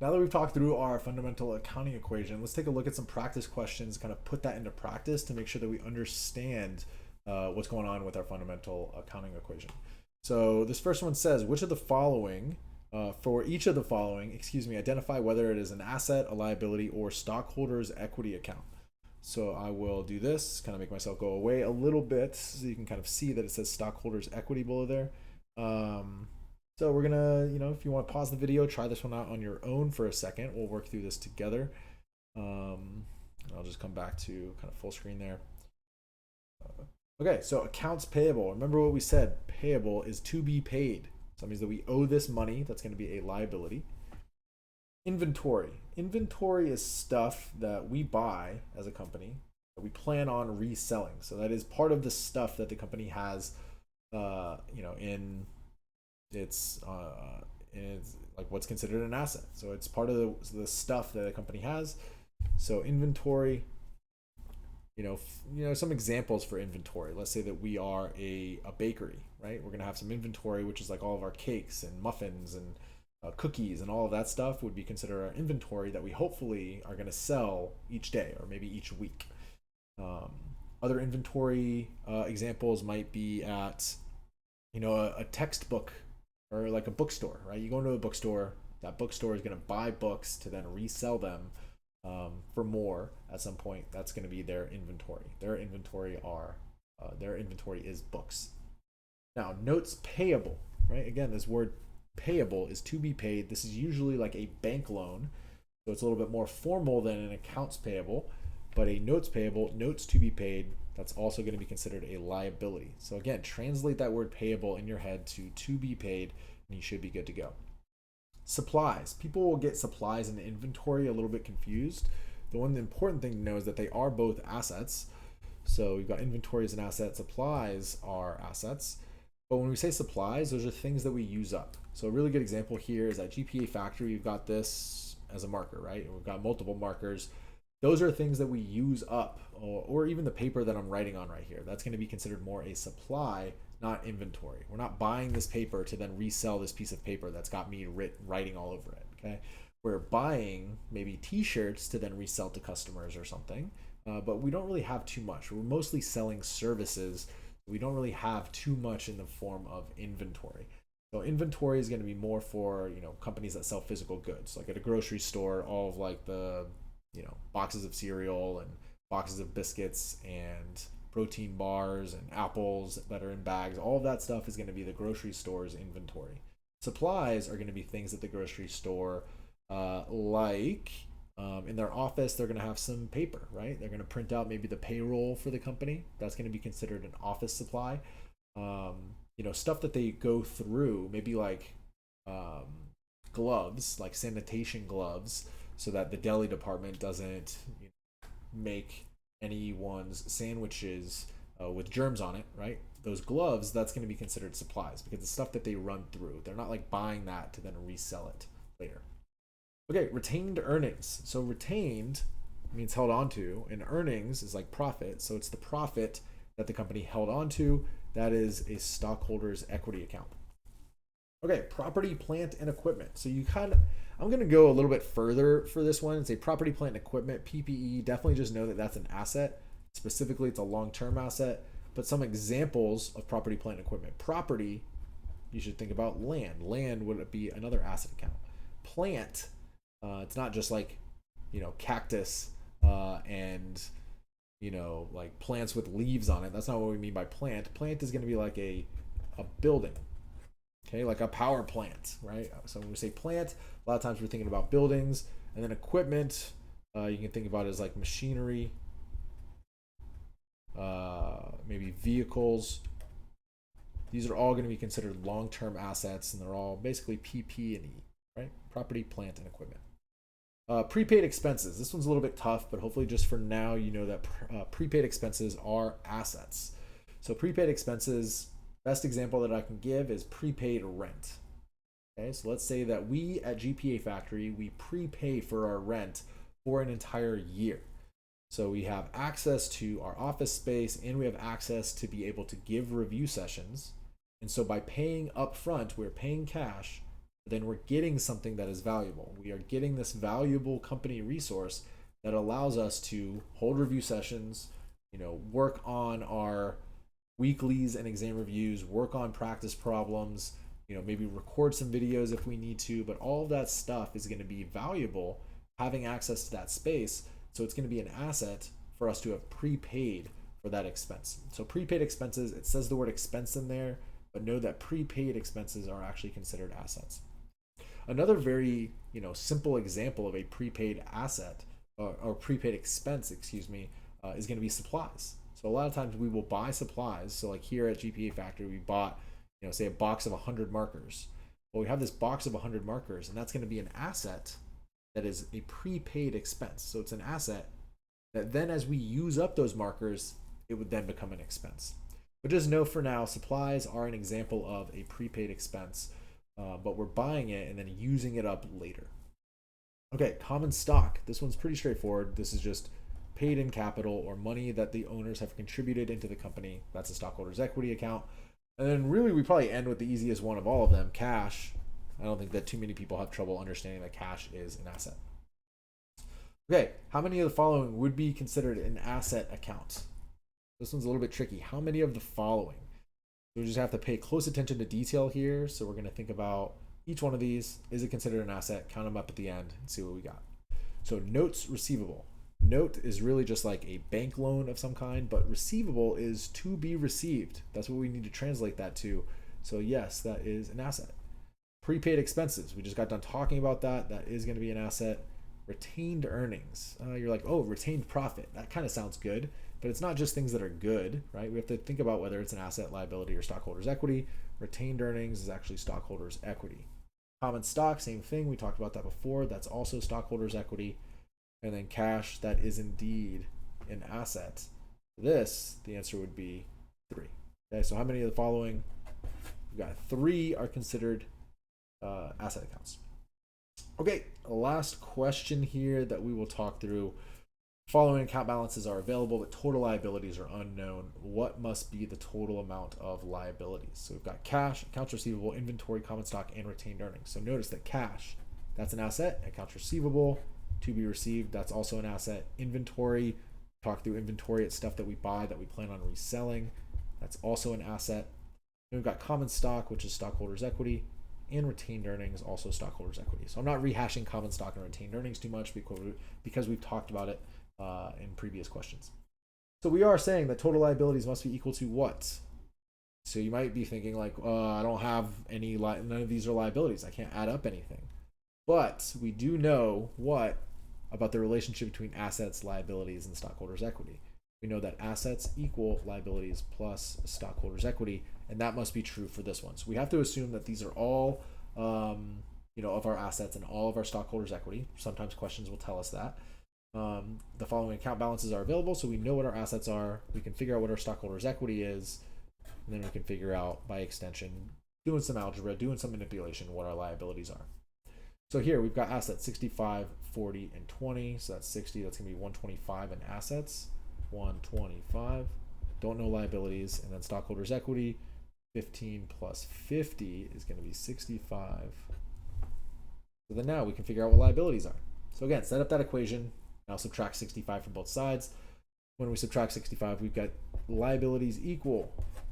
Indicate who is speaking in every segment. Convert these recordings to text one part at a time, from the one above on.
Speaker 1: Now that we've talked through our fundamental accounting equation, let's take a look at some practice questions, kind of put that into practice to make sure that we understand what's going on with our fundamental accounting equation. So this first one says, which of the following, for each of the following, excuse me, identify whether it is an asset, a liability, or stockholders' equity account. So I will do this, kind of make myself go away a little bit so you can kind of see that it says stockholders' equity below there. So we're gonna, if you want to pause the video, try this one out on your own for a second. We'll work through this together. I'll just come back to kind of full screen there. Okay, so accounts payable. Remember what we said, payable is to be paid. So that means that we owe this money. That's going to be a liability. Inventory. Inventory is stuff that we buy as a company that we plan on reselling. So that is part of the stuff that the company has, in it's like what's considered an asset. So it's part of the stuff that a company has. So inventory, some examples for inventory. Let's say that we are a bakery, right? We're gonna have some inventory, which is like all of our cakes and muffins and cookies and all of that stuff would be considered our inventory that we hopefully are gonna sell each day or maybe each week. Other inventory examples might be at a textbook or like a bookstore, right? You go into a bookstore, that bookstore is going to buy books to then resell them for more at some point. That's going to be their inventory. Their inventory is books. Now, notes payable, right? Again, this word payable is to be paid. This is usually like a bank loan, so it's a little bit more formal than an accounts payable. But a notes payable, notes to be paid, that's also going to be considered a liability. So again, translate that word payable in your head to be paid, and you should be good to go. Supplies. People will get supplies and inventory a little bit confused. The one important thing to know is that they are both assets. So we've got inventory as an asset, supplies are assets. But when we say supplies, those are things that we use up. So a really good example here is at GPA Factory, we've got this as a marker, right? And we've got multiple markers. Those are things that we use up, or even the paper that I'm writing on right here. That's going to be considered more a supply, not inventory. We're not buying this paper to then resell this piece of paper that's got me writing all over it. Okay, we're buying maybe T-shirts to then resell to customers or something, but we don't really have too much. We're mostly selling services. We don't really have too much in the form of inventory. So inventory is going to be more for companies that sell physical goods, like at a grocery store, all of like the boxes of cereal and boxes of biscuits and protein bars and apples that are in bags. All of that stuff is going to be the grocery store's inventory. Supplies are going to be things that the grocery store, in their office, they're going to have some paper, right? They're going to print out maybe the payroll for the company. That's going to be considered an office supply. Stuff that they go through, maybe like gloves, like sanitation gloves, so that the deli department doesn't make anyone's sandwiches with germs on it, right? Those gloves, that's going to be considered supplies because the stuff that they run through, they're not like buying that to then resell it later. Okay, retained earnings. So retained means held onto, and earnings is like profit. So it's the profit that the company held onto. That is a stockholder's equity account. Okay, property, plant, and equipment. So I'm going to go a little bit further for this one and say property, plant, and equipment, PPE. Definitely just know that that's an asset. Specifically, it's a long-term asset. But some examples of property, plant, and equipment. Property, you should think about land. Land would be another asset account. Plant, it's not just like, cactus and, like plants with leaves on it. That's not what we mean by plant. Plant is going to be like a building. Okay, like a power plant, right? So when we say plant, a lot of times we're thinking about buildings, and then equipment, you can think about it as like machinery, maybe vehicles. These are all going to be considered long-term assets, and they're all basically PP&E, right? Property, plant, and equipment. Prepaid expenses. This one's a little bit tough, but hopefully just for now you know that prepaid expenses are assets. So prepaid expenses, best example that I can give is prepaid rent. Okay, so let's say that we at GPA Factory, we prepay for our rent for an entire year. So we have access to our office space and we have access to be able to give review sessions. And so by paying upfront, we're paying cash but then we're getting something that is valuable. We are getting this valuable company resource that allows us to hold review sessions, work on our weeklies and exam reviews, work on practice problems, maybe record some videos if we need to, but all of that stuff is going to be valuable having access to that space. So it's going to be an asset for us to have prepaid for that expense. So prepaid expenses, it says the word expense in there, but know that prepaid expenses are actually considered assets. Another very simple example of a prepaid asset or prepaid expense, is going to be supplies. So a lot of times we will buy supplies. So like here at GPA Factory, we bought, say a box of 100 markers. Well, we have this box of 100 markers, and that's going to be an asset that is a prepaid expense. So it's an asset that then as we use up those markers, it would then become an expense. But just know for now, supplies are an example of a prepaid expense, but we're buying it and then using it up later. Okay, common stock. This one's pretty straightforward. This is just paid in capital or money that the owners have contributed into the company. That's a stockholders' equity account. And then really we probably end with the easiest one of all of them, cash. I don't think that too many people have trouble understanding that cash is an asset. Okay, how many of the following would be considered an asset account? This one's a little bit tricky. How many of the following? So we just have to pay close attention to detail here. So we're going to think about each one of these. Is it considered an asset? Count them up at the end and see what we got. So notes receivable. Note is really just like a bank loan of some kind, but receivable is to be received. That's what we need to translate that to. So yes, that is an asset. Prepaid expenses. We just got done talking about that. That is going to be an asset. Retained earnings. You're like, oh, retained profit. That kind of sounds good, but it's not just things that are good, right? We have to think about whether it's an asset, liability, or stockholders' equity. Retained earnings is actually stockholders' equity. Common stock, same thing. We talked about that before. That's also stockholders' equity. And then cash, that is indeed an asset. This, the answer would be 3. Okay, so how many of the following? We've got 3 are considered asset accounts. Okay, last question here that we will talk through. Following account balances are available, but total liabilities are unknown. What must be the total amount of liabilities? So we've got cash, accounts receivable, inventory, common stock, and retained earnings. So notice that cash, that's an asset. Accounts receivable, to be received, that's also an asset. Inventory, talk through inventory. It's stuff that we buy that we plan on reselling. That's also an asset. Then we've got common stock, which is stockholders' equity, and retained earnings, also stockholders' equity. So I'm not rehashing common stock and retained earnings too much because we've talked about it in previous questions. So we are saying that total liabilities must be equal to what? So you might be thinking like, I don't have any, none of these are liabilities. I can't add up anything. But we do know what about the relationship between assets, liabilities, and stockholders' equity. We know that assets equal liabilities plus stockholders' equity, and that must be true for this one. So we have to assume that these are all, of our assets and all of our stockholders' equity. Sometimes questions will tell us that. The following account balances are available, so we know what our assets are. We can figure out what our stockholders' equity is, and then we can figure out, by extension, doing some algebra, doing some manipulation, what our liabilities are. So here we've got assets 65, 40, and 20. So that's 60. That's going to be 125 in assets. 125. Don't know liabilities. And then stockholders' equity, 15 plus 50 is going to be 65. So then now we can figure out what liabilities are. So again, set up that equation. Now subtract 65 from both sides. When we subtract 65, we've got liabilities equal,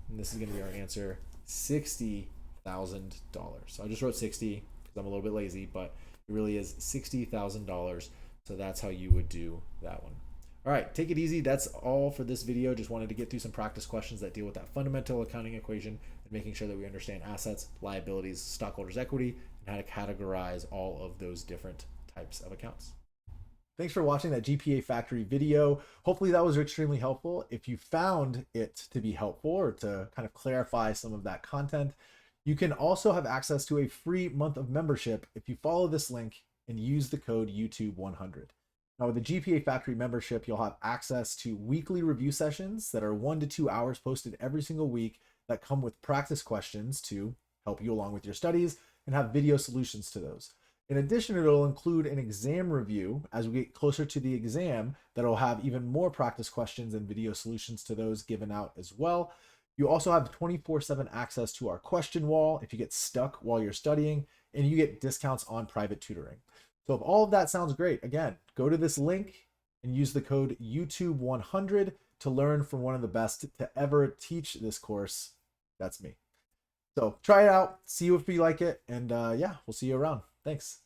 Speaker 1: and this is going to be our answer, $60,000. So I just wrote 60. I'm a little bit lazy, but it really is $60,000. So that's how you would do that one. All right, take it easy. That's all for this video. Just wanted to get through some practice questions that deal with that fundamental accounting equation and making sure that we understand assets, liabilities, stockholders' equity, and how to categorize all of those different types of accounts. Thanks for watching that GPA Factory video. Hopefully that was extremely helpful. If you found it to be helpful or to kind of clarify some of that content, you can also have access to a free month of membership if you follow this link and use the code YouTube100. Now with the GPA Factory membership, you'll have access to weekly review sessions that are 1 to 2 hours posted every single week that come with practice questions to help you along with your studies and have video solutions to those. In addition, it'll include an exam review as we get closer to the exam that'll have even more practice questions and video solutions to those given out as well. You also have 24/7 access to our question wall if you get stuck while you're studying, and you get discounts on private tutoring. So if all of that sounds great, again, go to this link and use the code YouTube100 to learn from one of the best to ever teach this course. That's me. So try it out, see if you like it, and yeah, we'll see you around. Thanks.